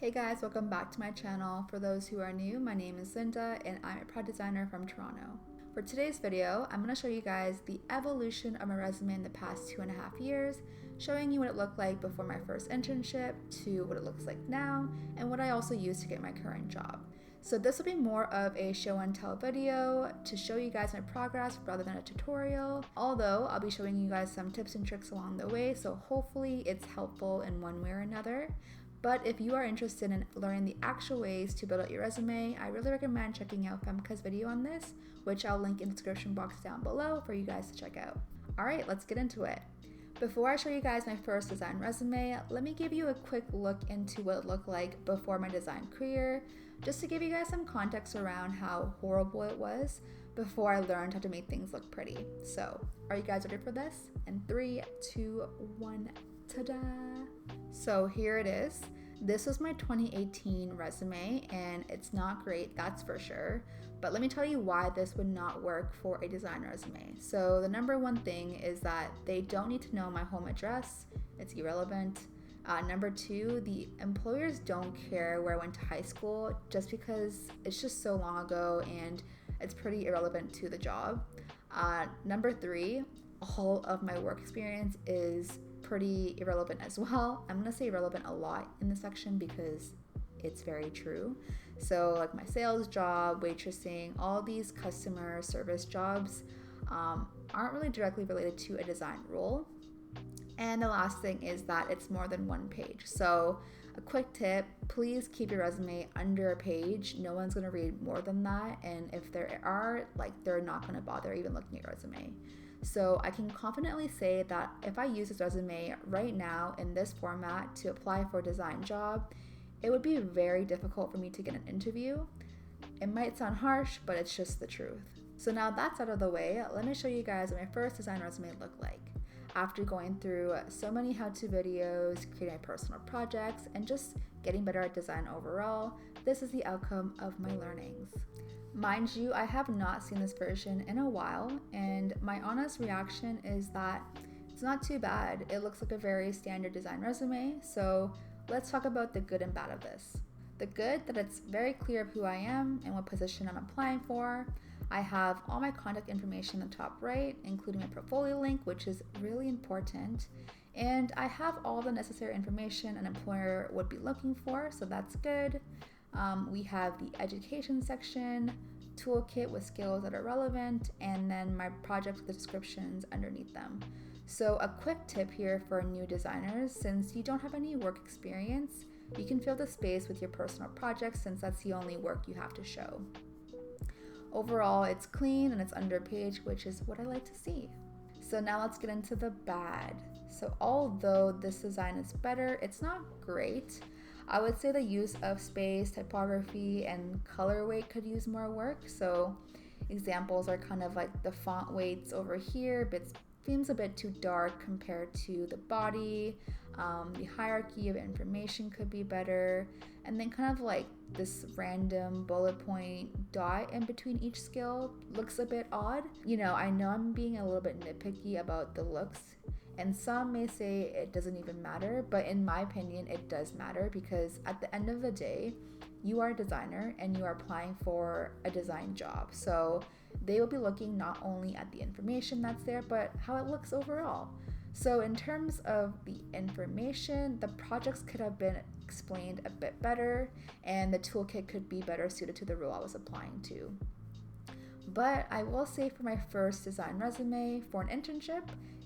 Hey guys, welcome back to my channel. For those who are new, my name is Linda and I'm a product designer from Toronto. For today's video, I'm going to show you guys the evolution of my resume in the past 2.5 years, showing you what it looked like before my first internship to what it looks like now, and what I also use to get my current job. So this will be more of a show and tell video to show you guys my progress rather than a tutorial, although I'll be showing you guys some tips and tricks along the way, so hopefully it's helpful in one way or another. But if you are interested in learning the actual ways to build out your resume, I really recommend checking out Femke's video on this, which I'll link in the description box down below for you guys to check out. Alright, let's get into it. Before I show you guys my first design resume, let me give you a quick look into what it looked like before my design career, just to give you guys some context around how horrible it was before I learned how to make things look pretty. So, are you guys ready for this? In 3, 2, 1, ta-da! So here it is. This was my 2018 resume and it's not great, that's for sure. But let me tell you why this would not work for a design resume. So the number one thing is that they don't need to know my home address. It's irrelevant. Number two, the employers don't care where I went to high school just because it's just so long ago and it's pretty irrelevant to the job. Number three, all of my work experience is pretty irrelevant as well. I'm gonna say irrelevant a lot in this section because it's very true. So like my sales job, waitressing, all these customer service jobs aren't really directly related to a design role. And the last thing is that it's more than one page. So a quick tip, please keep your resume under a page. No one's gonna read more than that. And if there are, they're not gonna bother even looking at your resume. So I can confidently say that if I use this resume right now in this format to apply for a design job, it would be very difficult for me to get an interview. It might sound harsh, but it's just the truth. So now that's out of the way, let me show you guys what my first design resume looked like. After going through so many how-to videos, creating my personal projects, and just getting better at design overall, this is the outcome of my learnings. Mind you, I have not seen this version in a while, and my honest reaction is that it's not too bad. It looks like a very standard design resume, so let's talk about the good and bad of this. The good, that it's very clear of who I am and what position I'm applying for. I have all my contact information in the top right, including my portfolio link, which is really important. And I have all the necessary information an employer would be looking for, so that's good. We have the education section, toolkit with skills that are relevant, and then my projects with the descriptions underneath them. So a quick tip here for new designers, since you don't have any work experience, you can fill the space with your personal projects since that's the only work you have to show. Overall, it's clean and it's under a page, which is what I like to see. So now let's get into the bad. So although this design is better, it's not great. I would say the use of space, typography, and color weight could use more work. So examples are kind of like the font weights over here, but it seems a bit too dark compared to the body. The hierarchy of information could be better. And then kind of like this random bullet point dot in between each skill looks a bit odd. I know I'm being a little bit nitpicky about the looks, and some may say it doesn't even matter, but in my opinion, it does matter because at the end of the day, you are a designer and you are applying for a design job. So they will be looking not only at the information that's there, but how it looks overall. So in terms of the information, the projects could have been explained a bit better and the toolkit could be better suited to the role I was applying to. But I will say for my first design resume for an internship,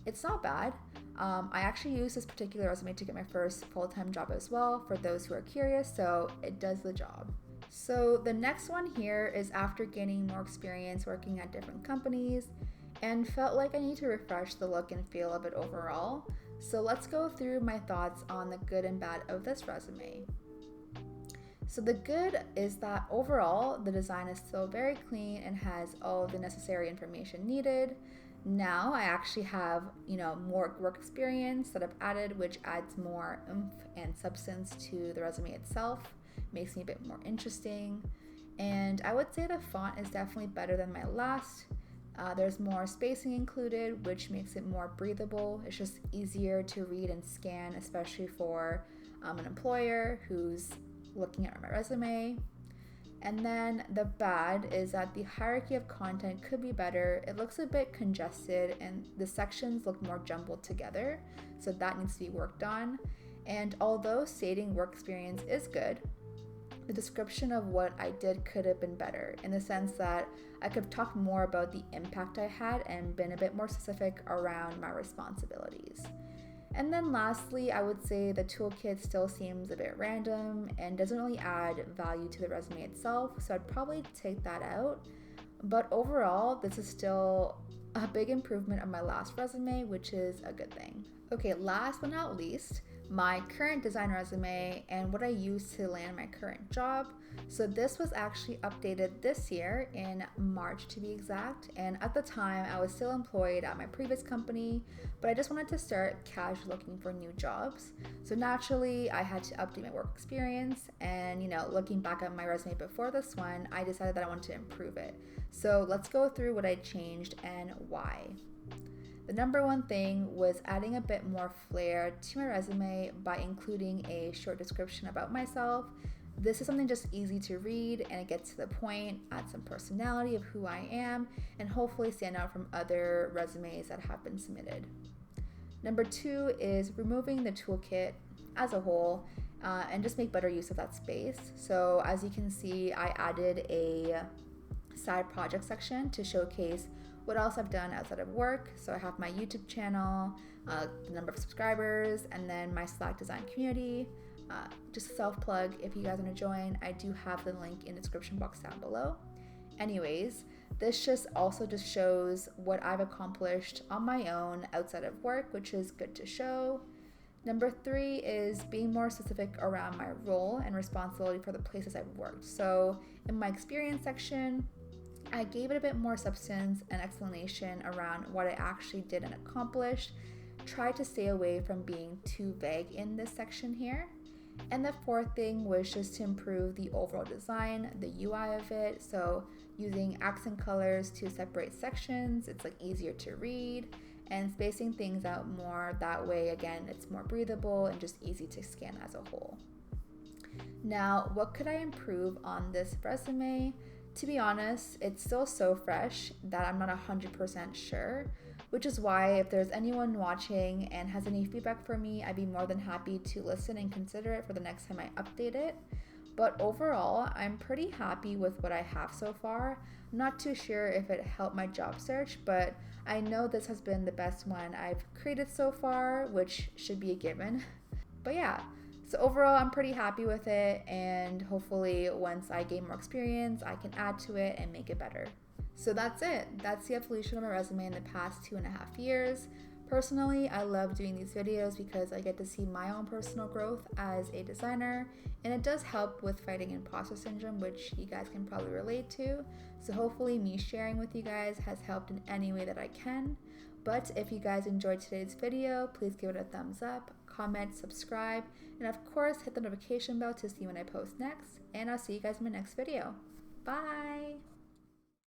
it's not bad. I actually used this particular resume to get my first full-time job as well, for those who are curious, so it does the job. So the next one here is after gaining more experience working at different companies and felt like I need to refresh the look and feel of it overall. So let's go through my thoughts on the good and bad of this resume. So the good is that overall, the design is still very clean and has all the necessary information needed. Now I actually have, more work experience that I've added, which adds more oomph and substance to the resume itself, makes me a bit more interesting. And I would say the font is definitely better than my last. There's more spacing included, which makes it more breathable. It's just easier to read and scan, especially for an employer who's looking at my resume. And then the bad is that the hierarchy of content could be better. It looks a bit congested and the sections look more jumbled together, so that needs to be worked on. And although stating work experience is good, the description of what I did could have been better, in the sense that I could have talked more about the impact I had and been a bit more specific around my responsibilities. And then lastly, I would say the toolkit still seems a bit random and doesn't really add value to the resume itself, so I'd probably take that out. But overall, this is still a big improvement of my last resume, which is a good thing. Okay, last but not least, my current design resume and what I used to land my current job. So this was actually updated this year in March to be exact, and at the time I was still employed at my previous company, but I just wanted to start casually looking for new jobs. So naturally I had to update my work experience, and looking back at my resume before this one, I decided that I wanted to improve it. So let's go through what I changed and why. The number one thing was adding a bit more flair to my resume by including a short description about myself. This is something just easy to read and it gets to the point, adds some personality of who I am, and hopefully stand out from other resumes that have been submitted. Number two is removing the toolkit as a whole and just make better use of that space. So as you can see, I added a side project section to showcase what else I've done outside of work. So I have my YouTube channel, the number of subscribers, and then my Slack design community. Just a self-plug, if you guys want to join, I do have the link in the description box down below. Anyways, this just shows what I've accomplished on my own outside of work, which is good to show. Number three is being more specific around my role and responsibility for the places I've worked. So in my experience section, I gave it a bit more substance and explanation around what I actually did and accomplished. Tried to stay away from being too vague in this section here. And the fourth thing was just to improve the overall design, the UI of it. So using accent colors to separate sections, it's easier to read, and spacing things out more. That way, again, it's more breathable and just easy to scan as a whole. Now, what could I improve on this resume? To be honest, it's still so fresh that I'm not 100% sure, which is why if there's anyone watching and has any feedback for me, I'd be more than happy to listen and consider it for the next time I update it. But overall, I'm pretty happy with what I have so far. I'm not too sure if it helped my job search, but I know this has been the best one I've created so far, which should be a given. But yeah. So overall, I'm pretty happy with it, and hopefully once I gain more experience, I can add to it and make it better. So that's it. That's the evolution of my resume in the past 2.5 years. Personally, I love doing these videos because I get to see my own personal growth as a designer, and it does help with fighting imposter syndrome, which you guys can probably relate to. So hopefully me sharing with you guys has helped in any way that I can. But if you guys enjoyed today's video, please give it a thumbs up, comment, subscribe, and of course hit the notification bell to see when I post next. And I'll see you guys in my next video. Bye!